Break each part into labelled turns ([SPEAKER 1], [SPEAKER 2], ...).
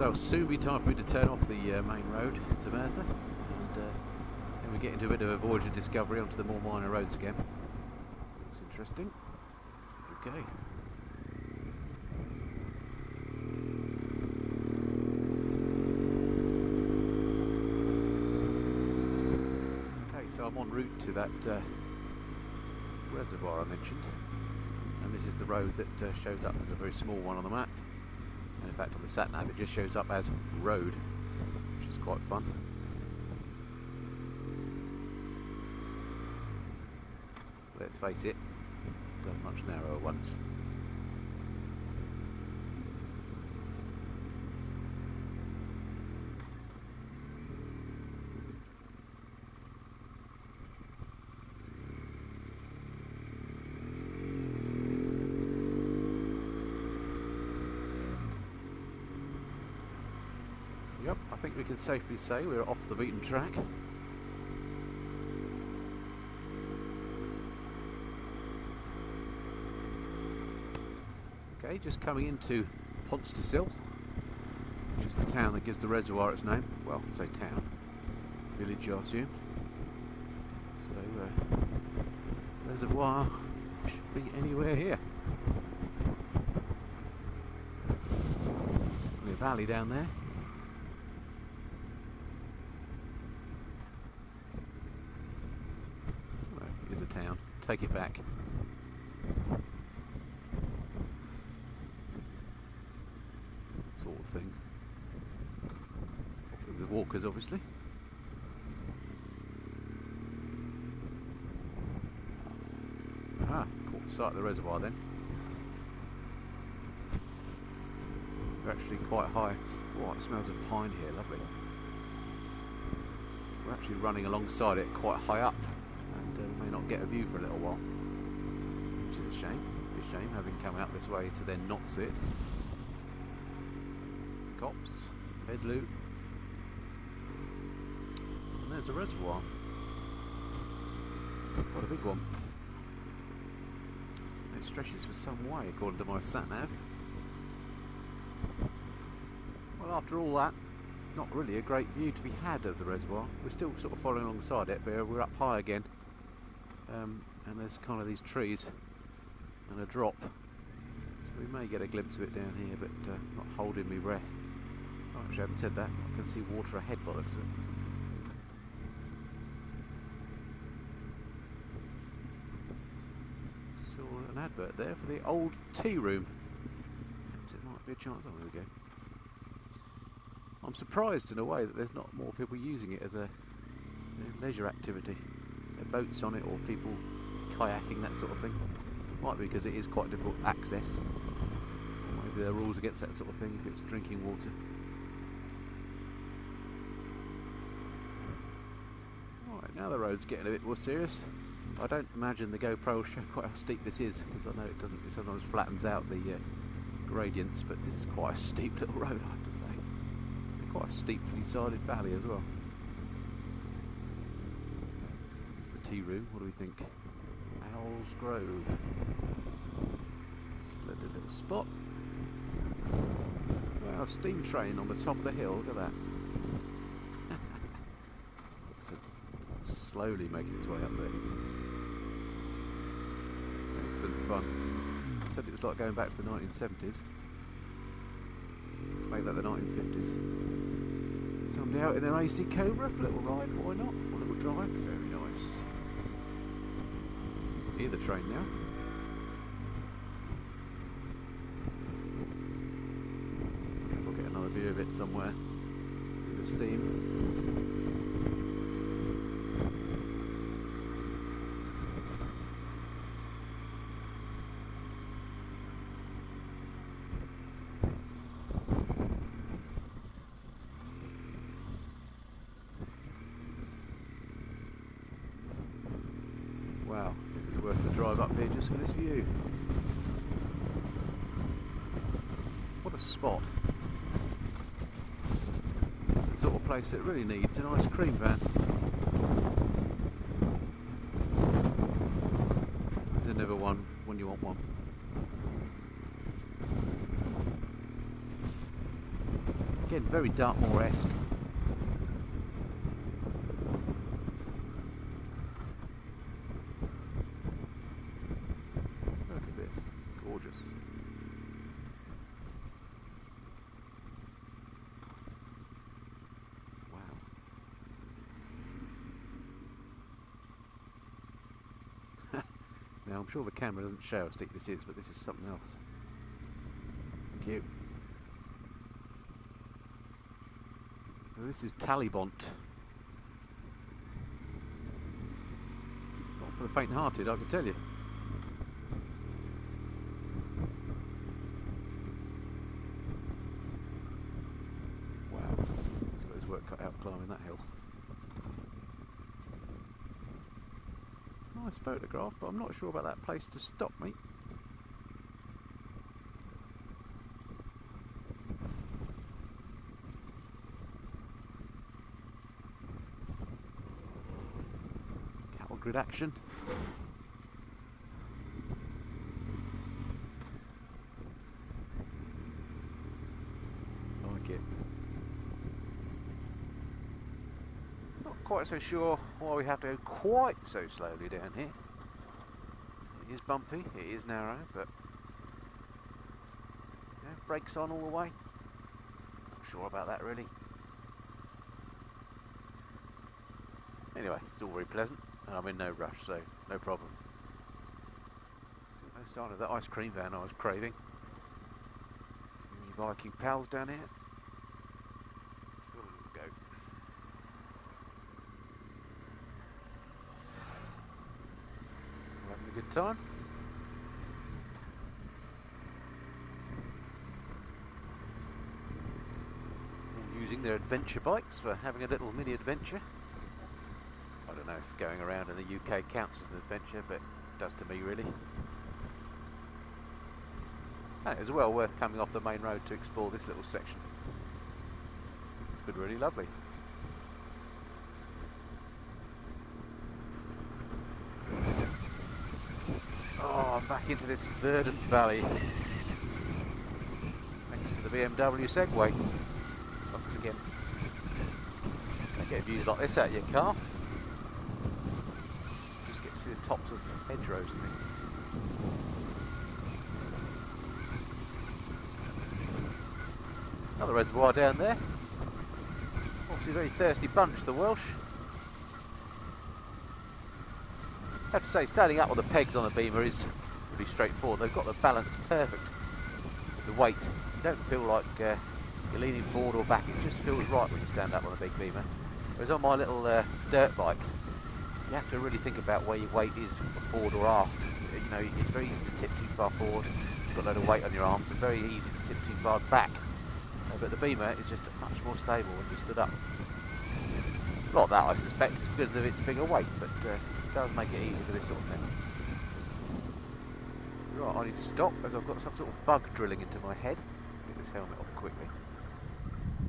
[SPEAKER 1] Well, soon be time for me to turn off the main road to Merthyr, and then we get into a bit of a voyage of discovery onto the more minor roads again. Looks interesting. Okay. Okay, so I'm en route to that reservoir I mentioned, and this is the road that shows up as a very small one on the map. And in fact on the sat nav it just shows up as road, which is quite fun. Let's face it, done much narrower once. Yep, I think we can safely say we're off the beaten track. Okay, just coming into Ponstesil, which is the town that gives the reservoir its name. Well, I say town, village I assume. So, reservoir should be anywhere here. Only a valley down there. Town. Take it back. Sort of thing. With the walkers, obviously. Aha, caught sight of the reservoir then. We're actually quite high. Oh, it smells of pine here, lovely. We're actually running alongside it quite high up. May not get a view for a little while, which is a shame. It's a shame having come out this way to then not see it. Cops, head loop, and there's a reservoir. Quite a big one. It stretches for some way according to my sat nav. Well, after all that, not really a great view to be had of the reservoir. We're still sort of following alongside it, but we're up high again. And there's kind of these trees and a drop, so we may get a glimpse of it down here, but not holding me breath. Oh, actually, I haven't said that. I can see water ahead by the looks of it. Saw an advert there for the old tea room. Perhaps it might be a chance. Oh, there we go. I'm surprised in a way that there's not more people using it as a leisure activity. Boats on it, or people kayaking, that sort of thing. Might be because it is quite difficult access. Maybe there are rules against that sort of thing if it's drinking water. Alright, now the road's getting a bit more serious. I don't imagine the GoPro will show quite how steep this is, because I know it doesn't. It sometimes flattens out the gradients, but this is quite a steep little road, I have to say. And quite a steeply sided valley as well. Tea room, what do we think? Owl's Grove. Splendid little spot. Wow, a steam train on the top of the hill, look at that. It's slowly making its way up there. Excellent fun. I said it was like going back to the 1970s. Let's make that the 1950s. Somebody out in their AC Cobra for a little ride, why not? Or a little drive, very nice. Near the train now. We'll get another view of it somewhere. See the steam. Wow, it'd be worth the drive up here just for this view. What a spot. It's the sort of place that really needs an ice cream van. There's never one when you want one. Again, very Dartmoor-esque. Look at this, gorgeous. Wow. Now I'm sure the camera doesn't show how steep this is, but this is something else. Thank you. Now this is Talibont. Not for the faint-hearted, I can tell you. Wow, he's got his work cut out climbing that hill. Nice photograph, but I'm not sure about that place to stop, mate. Cattle grid action. I like it. Not quite so sure why we have to go quite so slowly down here. It is bumpy, it is narrow, but you know, brakes on all the way. Not sure about that really. Anyway, it's all very pleasant, and I'm in no rush, so no problem. Still no sign of that ice cream van I was craving. Any Viking pals down here? Ooh, go. We're having a good time. All using their adventure bikes for having a little mini adventure. I don't know if going around in the UK counts as an adventure, but it does to me really. And it was well worth coming off the main road to explore this little section. It's been really lovely. Oh, I'm back into this verdant valley. Thanks to the BMW Segway. Once again. Don't get views like this out of your car. Just get to see the tops of hedgerows and things. Another reservoir down there. Obviously a very thirsty bunch, the Welsh. I have to say, standing up on the pegs on the Beamer is pretty straightforward. They've got the balance perfect with the weight. You don't feel like you're leaning forward or back. It just feels right when you stand up on a big Beamer. Whereas on my little dirt bike, you have to really think about where your weight is forward or aft. You know, it's very easy to tip too far forward. You've got a load of weight on your arms. It's very easy to tip too far back. But the Beamer is just much more stable when you stood up. A lot of that, I suspect, is because of its bigger weight, but it does make it easy for this sort of thing. Right, I need to stop as I've got some sort of bug drilling into my head. Let's get this helmet off quickly.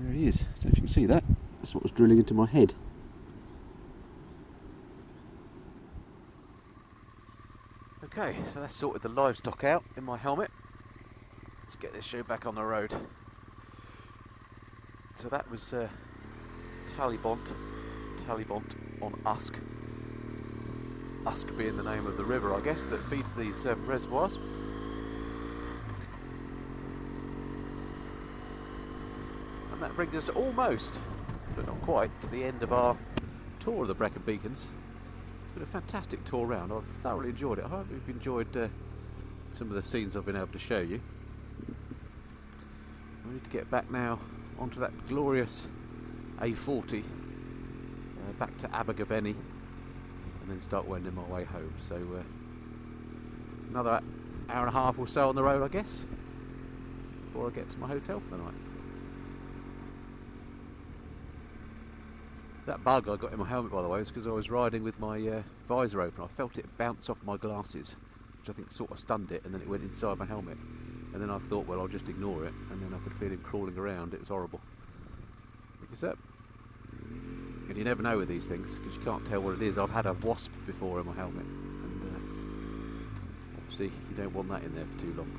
[SPEAKER 1] There he is. I don't know if you can see that. That's what was drilling into my head. Okay, so that's sorted the livestock out in my helmet. Let's get this show back on the road. So that was Talibont on Usk. Usk being the name of the river, I guess, that feeds these reservoirs. And that brings us almost, but not quite, to the end of our tour of the Brecon Beacons. It's been a fantastic tour round. I've thoroughly enjoyed it. I hope you've enjoyed some of the scenes I've been able to show you. We need to get back now onto that glorious A40, back to Abergavenny, and then start wending my way home. So another hour and a half or so on the road, I guess, before I get to my hotel for the night. That bug I got in my helmet, by the way, was because I was riding with my visor open. I felt it bounce off my glasses, which I think sort of stunned it, and then it went inside my helmet. And then I thought, well, I'll just ignore it, and then I could feel him crawling around. It was horrible. Pick this up. And you never know with these things, because you can't tell what it is. I've had a wasp before in my helmet, and obviously you don't want that in there for too long.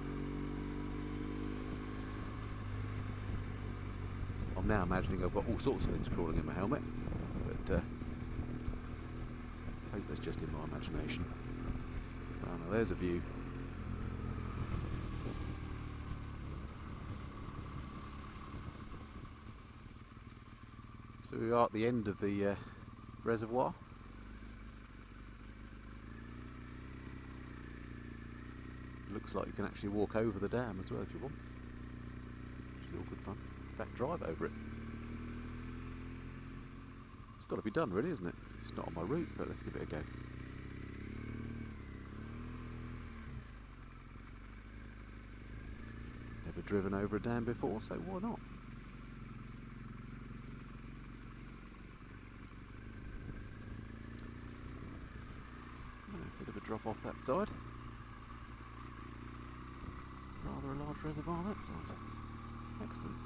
[SPEAKER 1] I'm now imagining I've got all sorts of things crawling in my helmet, but let's hope that's just in my imagination. Oh, now there's a view. So we are at the end of the reservoir. Looks like you can actually walk over the dam as well if you want, which is all good fun. In fact, drive over it. It's got to be done really, isn't it? It's not on my route, but let's give it a go. Never driven over a dam before, so why not? Bit of a drop off that side. Rather a large reservoir that side. Excellent.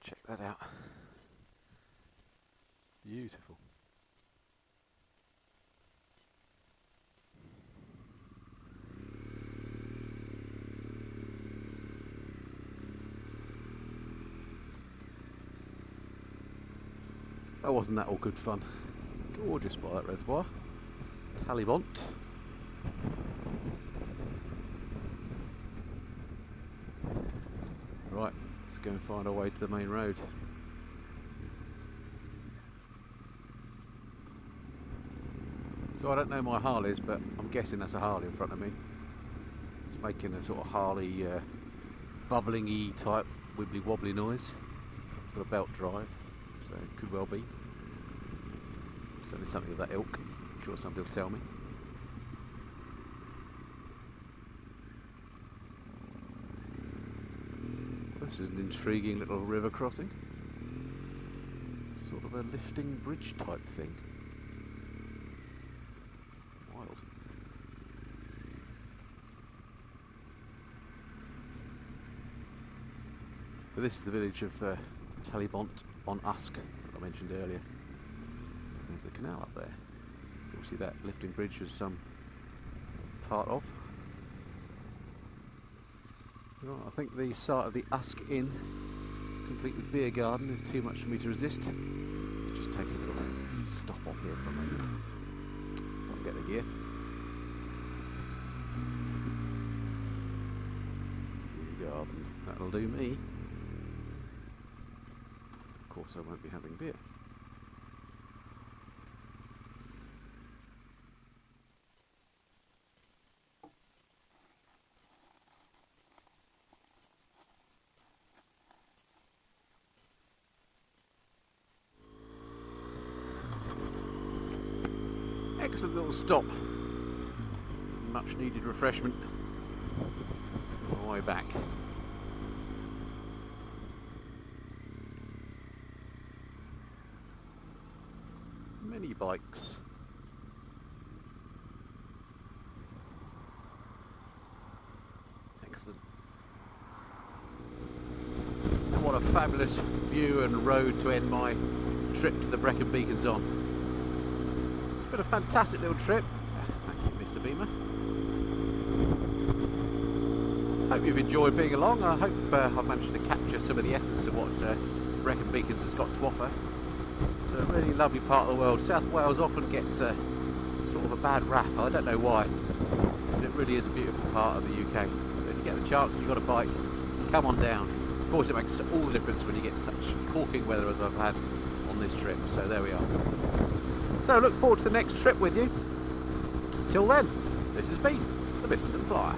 [SPEAKER 1] Check that out. Beautiful. Oh, wasn't that all good fun? Gorgeous by that reservoir. Talibont. Right, let's go and find our way to the main road. So I don't know my Harleys, but I'm guessing that's a Harley in front of me. It's making a sort of Harley bubbling-y type wibbly wobbly noise. It's got a belt drive, so it could well be. Certainly something of that ilk. I'm sure somebody will tell me. This is an intriguing little river crossing. Sort of a lifting bridge type thing. Wild. So this is the village of Talibont on Usk that I mentioned earlier. There's the canal up there. You'll see that lifting bridge was some part of. Right, I think the site of the Usk Inn, complete with beer garden, is too much for me to resist. Let's just take a little stop off here for a moment. I'll get the gear. Beer garden, that'll do me. Of course I won't be having beer. Excellent little stop. Much needed refreshment on the way back. Mini bikes. Excellent. And what a fabulous view and road to end my trip to the Brecon Beacons on. Been a fantastic little trip. Thank you, Mr. Beamer. Hope you've enjoyed being along. I hope I've managed to capture some of the essence of what Brecon Beacons has got to offer. It's a really lovely part of the world. South Wales often gets sort of a bad rap. I don't know why. But it really is a beautiful part of the UK. So if you get the chance and you've got a bike, come on down. Of course, it makes all the difference when you get such corking weather as I've had on this trip. So there we are. So look forward to the next trip with you. Till then, this has been the Biscuit and Flyer.